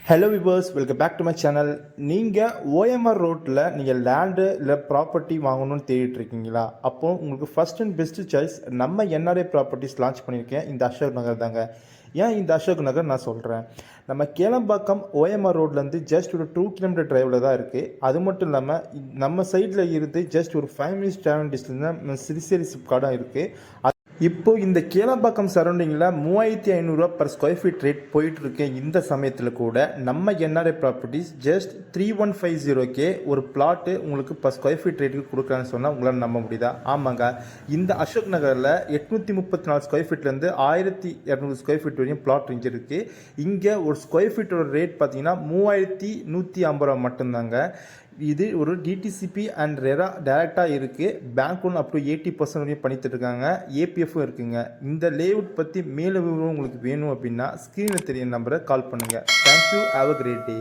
Hello viewers, welcome back to my channel. நீங்கள் OMR ரோட்டில் நீங்கள் லேண்டு இல்லை ப்ராப்பர்ட்டி வாங்கணும்னு தேடிட்டு இருக்கீங்களா? அப்போது உங்களுக்கு ஃபஸ்ட் அண்ட் பெஸ்ட்டு சாய்ஸ் நம்ம என்ஆர்ஐ ப்ராப்பர்ட்டிஸ் லான்ச் பண்ணியிருக்கேன் இந்த அசோக் நகர் தாங்க. ஏன் இந்த அசோக் நகர் நான் சொல்கிறேன், நம்ம கேளம்பாக்கம் ஓஎம்ஆர் ரோட்லேருந்து ஜஸ்ட் ஒரு 2 கிலோமீட்டர் டிரைவில் தான் இருக்குது. அது மட்டும் இல்லாமல் நம்ம சைடில் இருந்து ஜஸ்ட் ஒரு 5 மினிட்ஸ் டிராவல் டிஸ்டன்ஸ் தான் சிறுசேரி சிப்கார்டும் இருக்குது. இப்போ இந்த கேளம்பாக்கம் சரௌண்டிங்கில் 3500 பர் ஸ்கொயர் ஃபீட் ரேட் போயிட்டு இருக்கு. இந்த சமயத்தில் கூட நம்ம என்ஆர்ஐ ப்ராப்பர்ட்டிஸ் ஜஸ்ட் 3150K ஒரு பிளாட்டு உங்களுக்கு பர் ஸ்கொயர் ஃபீட் ரேட்டுக்கு கொடுக்குறான்னு சொன்னால் உங்களால் நம்ப முடியுதா? ஆமாங்க, இந்த அசோக் நகரில் 834 ஸ்கொயர் ஃபீட்லேருந்து 1200 ஸ்கொயர் ஃபீட் வரையும் பிளாட் ரேஞ்ச் இருக்குது. இங்கே ஒரு ஸ்கொயர் ஃபீட்டோட ரேட் பார்த்தீங்கன்னா 3150 ரூபா மட்டும்தாங்க. இது ஒரு டிடிசிபி அண்ட் ரெரா டைரெக்டாக இருக்குது. பேங்க் லோன் அப் டு 80% வரையும் பண்ணிட்டு இருக்காங்க. ஏபிஎஃப்பும் இருக்குங்க. இந்த லேஅவுட் பற்றி மேலும் விவரம் உங்களுக்கு வேணும் அப்படின்னா ஸ்க்ரீனில் தெரிய நம்பரை கால் பண்ணுங்கள். Thank you. Have a great day.